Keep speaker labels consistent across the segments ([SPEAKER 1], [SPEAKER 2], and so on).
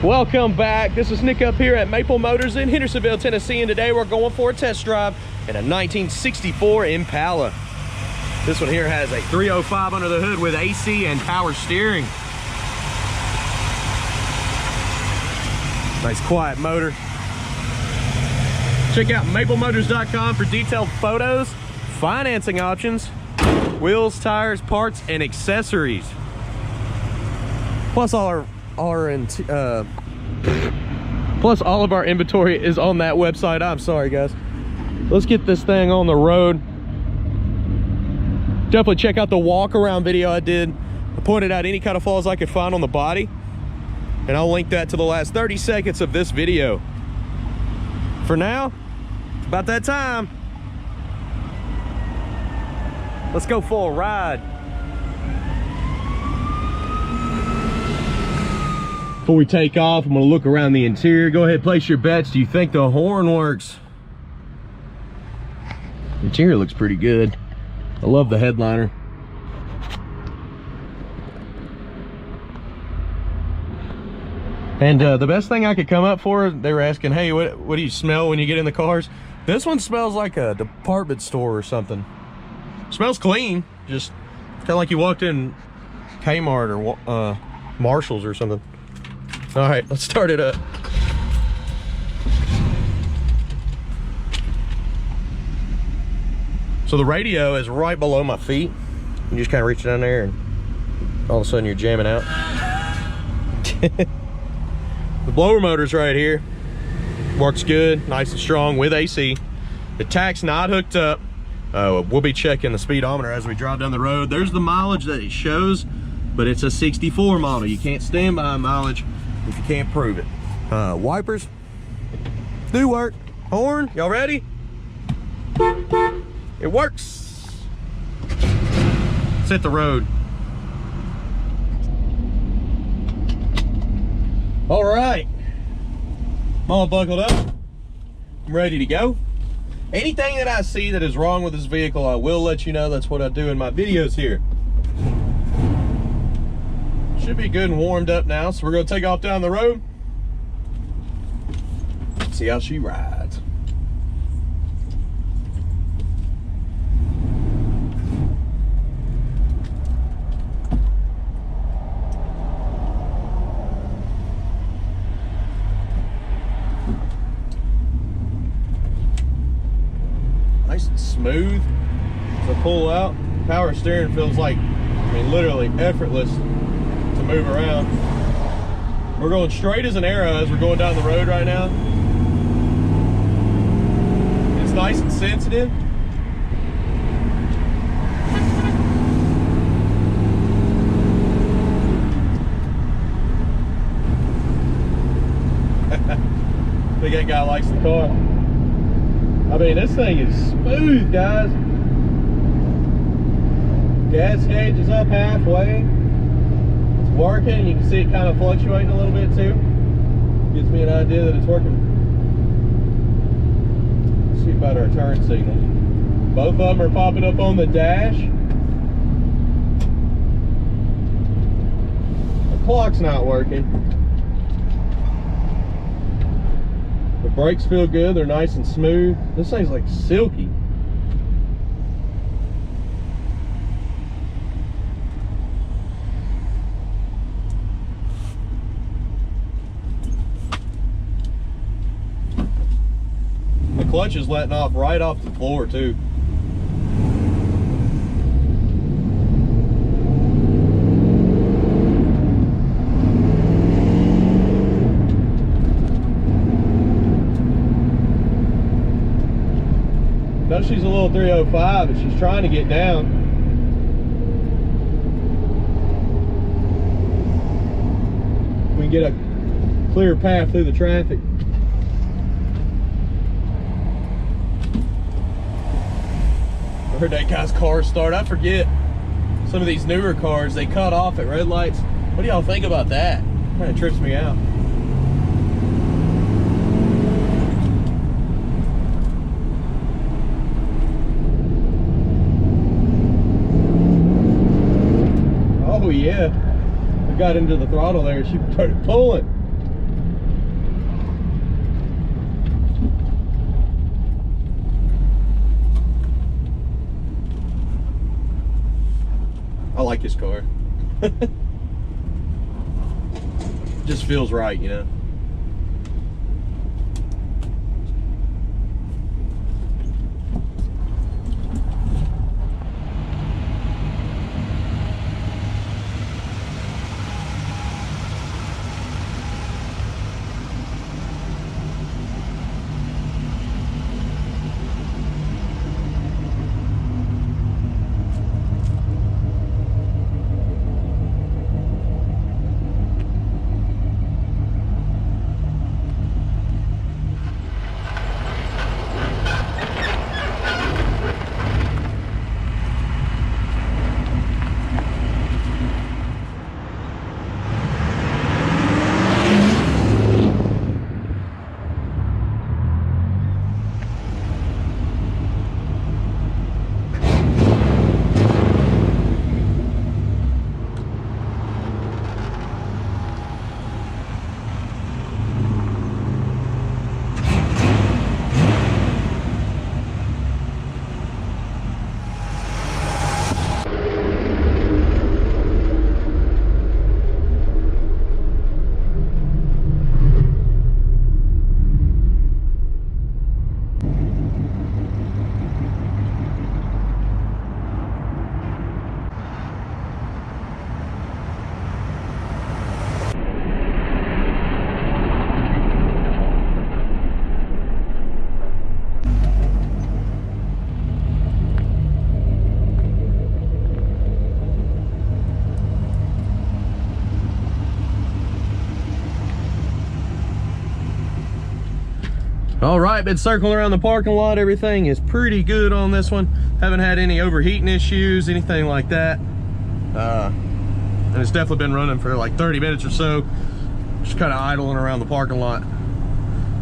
[SPEAKER 1] Welcome back. This is Nick up here at Maple Motors in Hendersonville, Tennessee, and today we're going for a test drive in a 1964 Impala. This one here has a 305 under the hood with AC and power steering. Nice quiet motor. Check out maplemotors.com for detailed photos, financing options, wheels, tires, parts, and accessories. Plus all of our inventory is on that website. I'm sorry, guys. Let's get this thing on the road. Definitely check out the walk around video I did. I pointed out any kind of flaws I could find on the body, and I'll link that to the last 30 seconds of this video. For now, it's about that time. Let's go for a ride. Before we take off, I'm gonna look around the interior. Go ahead, place your bets. Do you think the horn works? The interior looks pretty good. I love the headliner. And the best thing I could come up for, they were asking, hey, what do you smell when you get in the cars? This one smells like a department store or something. Smells clean, just kind of like you walked in Kmart or Marshall's or something. All right, let's start it up. So the radio is right below my feet. You just kind of reach down there and all of a sudden you're jamming out. The blower motor's right here. Works good, nice and strong with AC. The tach's not hooked up. We'll be checking the speedometer as we drive down the road. There's the mileage that it shows, but it's a 64 model. You can't stand by mileage if you can't prove it. Wipers do work. Horn, y'all ready? It works. Let's hit the road. All right, I'm all buckled up. I'm ready to go. Anything that I see that is wrong with this vehicle, I will let you know. That's what I do in my videos here. Should be good and warmed up now, so we're gonna take off down the road. See how she rides. Nice and smooth. So pull out. Power steering feels like, I mean, literally effortless to move around. We're going straight as an arrow as we're going down the road right now. It's nice and sensitive. I think that guy likes the car. I mean, this thing is smooth, guys. Gas gauge is up halfway. It's working. You can see it kind of fluctuating a little bit too. Gives me an idea that it's working. Let's see about our turn signals. Both of them are popping up on the dash. The clock's not working. The brakes feel good. They're nice and smooth. This thing's like silky. The clutch is letting off right off the floor too. No, she's a little 305, but she's trying to get down. We can get a clear path through the traffic. I heard that guy's car start. I forget, some of these newer cars, they cut off at red lights. What do y'all think about that? Kind of trips me out. Oh yeah, I got into the throttle there. She started pulling. like his car. Just feels right, you know. All right, been circling around the parking lot. Everything is pretty good on this one. Haven't had any overheating issues, anything like that. And it's definitely been running for like 30 minutes or so. Just kind of idling around the parking lot.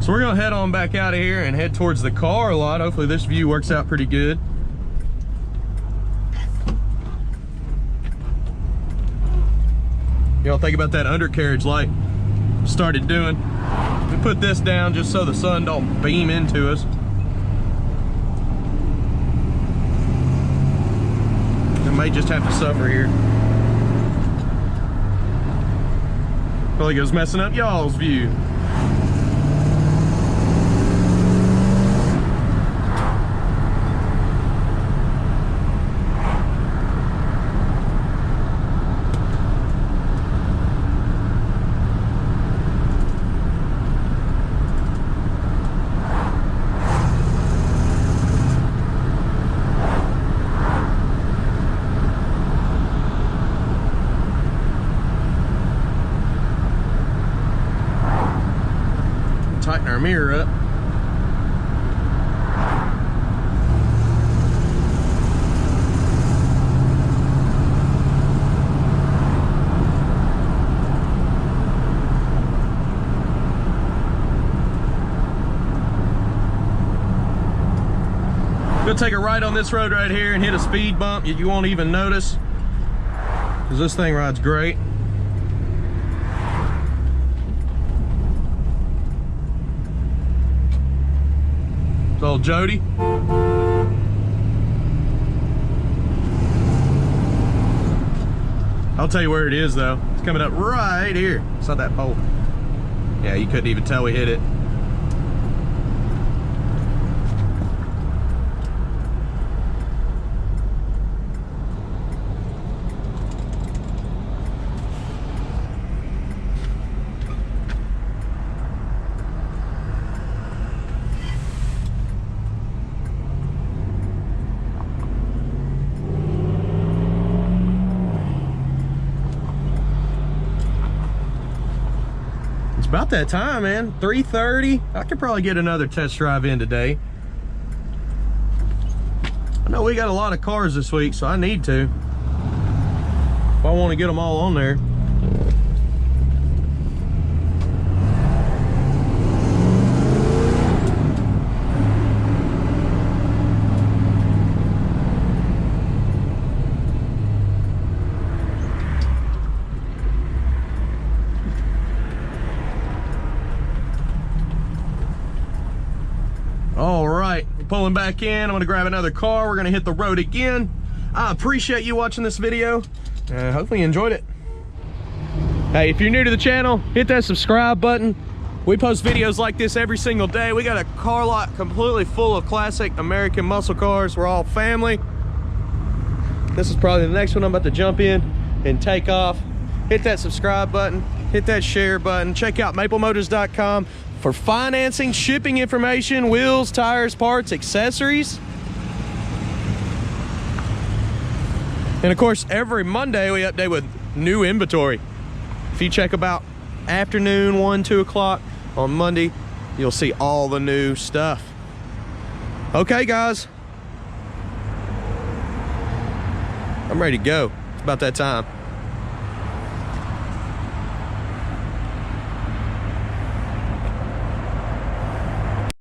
[SPEAKER 1] So we're gonna head on back out of here and head towards the car lot. Hopefully this view works out pretty good. Y'all think about that undercarriage light started doing. We put this down just so the sun don't beam into us. It may just have to suffer here. Probably goes messing up y'all's view. Tighten our mirror up. We'll take a right on this road right here and hit a speed bump you won't even notice, because this thing rides great. It's old Jody. I'll tell you where it is though. It's coming up right here. It's not that pole. Yeah, you couldn't even tell we hit it. About that time, man. 3:30. I could probably get another test drive in today. I know we got a lot of cars this week, so I need to. If I want to get them all on there. All right, we're pulling back in. I'm gonna grab another car. We're gonna hit the road again. I appreciate you watching this video. hopefully you enjoyed it. Hey, if you're new to the channel, hit that subscribe button. We post videos like this every single day. We got a car lot completely full of classic American muscle cars. We're all family. This is probably the next one I'm about to jump in and take off. Hit that subscribe button, hit that share button. Check out maplemotors.com for financing, shipping information, wheels, tires, parts, accessories. And of course, every Monday we update with new inventory. If you check about afternoon, 1, 2 o'clock on Monday, you'll see all the new stuff. Okay, guys. I'm ready to go. It's about that time.